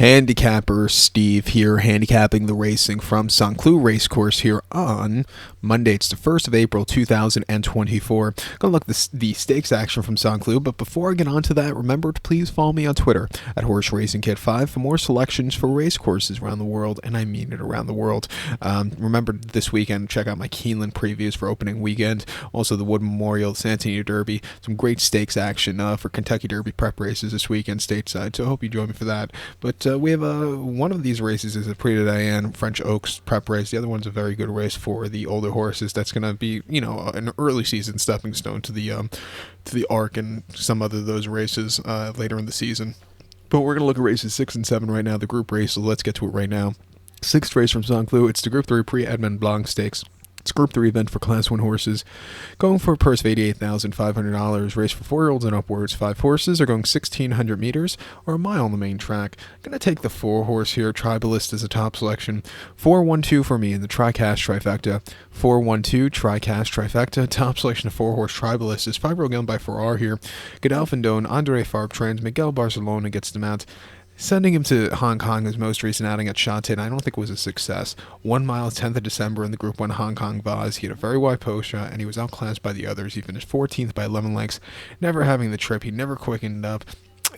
Handicapper Steve here, handicapping the racing from St. Cloud Racecourse here on Monday. It's the 1st of April, 2024. Gonna look at the stakes action from St. Cloud, but before I get on to that, remember to please follow me on Twitter at HorseRacingKid5 for more selections for race courses around the world, and I mean it, around the world. Remember this weekend, check out my Keeneland previews for opening weekend, also the Wood Memorial, San Antonio Derby, some great stakes action for Kentucky Derby prep races this weekend stateside, so I hope you join me for that. But we have one of these races is a Prix de Diane French Oaks prep race. The other one's a very good race for the older horses. That's going to be, an early season stepping stone to the Arc and some other of those races later in the season. But we're going to look at races 6 and 7 right now, the group race, so let's get to it right now. Sixth race from St. Cloud, it's the Group 3 PRIX EDMOND BLANC Stakes. It's a Group 3 event for Class 1 horses, going for a purse of $88,500, race for 4-year-olds and upwards. 5 horses are going 1,600 meters, or a mile on the main track. Going to take the 4-horse here, Tribalist as a top selection. 4-1-2 for me in the Tri-Cast Trifecta. 4-1-2, Tri-Cast Trifecta. Top selection of 4-horse Tribalist is 5-year-old gun by Farrar here. Godolphin Andre Farb trains, Miguel Barcelona gets them out. Sending him to Hong Kong, his most recent outing at Shanghai, I don't think was a success. 1 mile, 10th of December in the Group 1 Hong Kong Vase. He had a very wide post shot, and he was outclassed by the others. He finished 14th by 11 lengths, never having the trip. He never quickened up.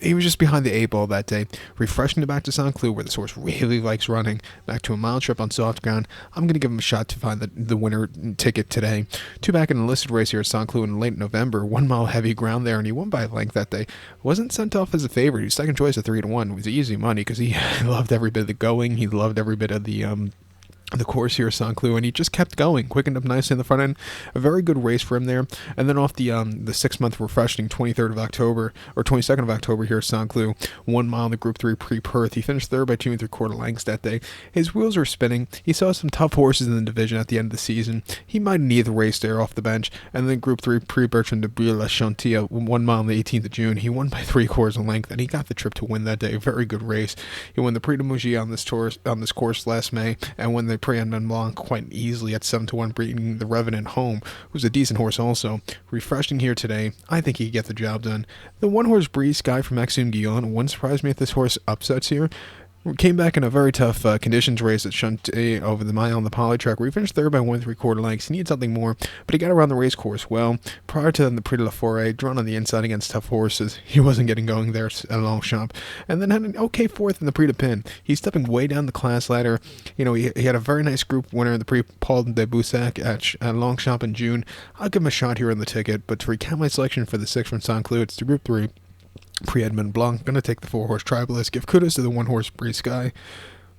He was just behind the 8 ball that day. Refreshing it back to St. Cloud, where this horse really likes running. Back to a mile trip on soft ground. I'm going to give him a shot to find the winner ticket today. 2 back in the listed race here at St. Cloud in late November. 1 mile heavy ground there, and he won by a length that day. Wasn't sent off as a favorite. He was second choice at 3-1. It was easy money because he loved every bit of the going. He loved every bit of the course here at St. Cloud, and he just kept going, quickened up nicely in the front end. A very good race for him there. And then off the 6-month refreshing 23rd of October, or 22nd of October here at St. Cloud, 1 mile in the Group 3 Pre-Perth. He finished 3rd by 2 3/4 lengths that day. His wheels are spinning. He saw some tough horses in the division at the end of the season. He might need the race there off the bench. And then Group 3 Pre-Bertrand de Brille Chantilly, 1 mile on the 18th of June. He won by 3/4 of length, and he got the trip to win that day. Very good race. He won the Prix de Mougy on this course last May, and won the Prix EDMOND BLANC quite easily at 7-1, beating the Revenant home, who's a decent horse also. Refreshing here today. I think he can get the job done. The 1-horse Breeze Sky from Maxime Guillon wouldn't surprise me if this horse upsets here. Came back in a very tough conditions race at Chantilly over the mile on the poly track, where he finished 3rd by 1 3/4 lengths. He needed something more, but he got around the race course well. Prior to the Prix de la Forêt, drawn on the inside against tough horses, he wasn't getting going there at Longchamp, and then had an okay 4th in the Prix de Pin. He's stepping way down the class ladder. He had a very nice group winner in the Prix Paul de Boussac at Longchamp in June. I'll give him a shot here on the ticket, but to recount my selection for the 6 from St. Cloud, it's the Group 3 PRIX EDMOND BLANC. Gonna take the 4-horse Tribalist. Give kudos to the 1-horse Breeze Sky.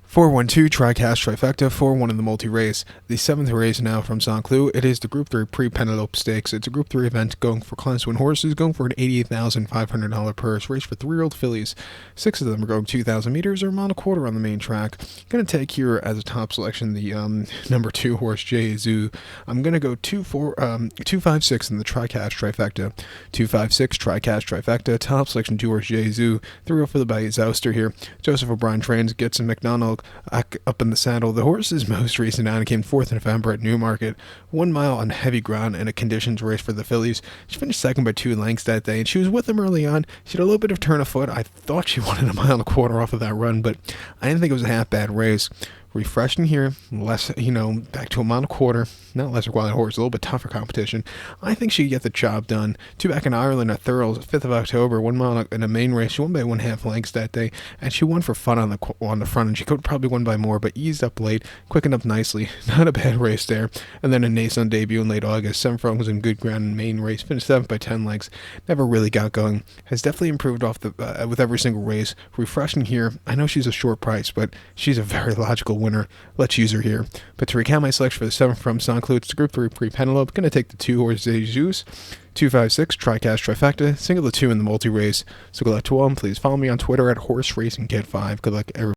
4-1-2, Tri-Cast Trifecta, 4-1 in the multi-race. The 7th race now from St. Cloud. It is the Group 3 PENELOPE Stakes. It's a Group 3 event going for Class 1 horses, going for an $88,500 purse. Race for 3-year-old fillies. 6 of them are going 2,000 meters or a mile and a quarter on the main track. Going to take here as a top selection the number 2 horse Jesu. I'm going to go 2-5-6 in the Tri-Cast Trifecta. 2-5-6 Tri-Cast Trifecta. Top selection 2 horse Jesu. 3-year-old filly by Zouster here. Joseph O'Brien trains, gets in McDonald up in the saddle. The horse's most recent outing came 4th in November at Newmarket. 1 mile on heavy ground and a conditions race for the fillies. She finished 2nd by 2 lengths that day, and she was with him early on. She had a little bit of turn of foot. I thought she wanted a mile and a quarter off of that run, but I didn't think it was a half bad race. Refreshing here, less, back to a mile and a quarter. Not lesser quality horse, a little bit tougher competition. I think she could get the job done. 2 back in Ireland at Thurles, 5th of October, 1 mile in a main race. She won by 1/2 lengths that day, and she won for fun on the front, and she could probably win by more, but eased up late, quickened up nicely. Not a bad race there. And then a Nason debut in late August. 7 furlongs in good ground in main race. Finished 7th by 10 lengths. Never really got going. Has definitely improved off with every single race. Refreshing here. I know she's a short price, but she's a very logical winner. Let's use her here. But to recount my selection for the 7th from St. Cloud, it's the Group 3 PRIX PENELOPE. Going to take the 2-horse Jesus. 2-5-6 Tri-Cast Trifecta. Single the 2 in the multi-race. So good luck to all. Please follow me on Twitter at HorseRacingKid5. Good luck, everyone.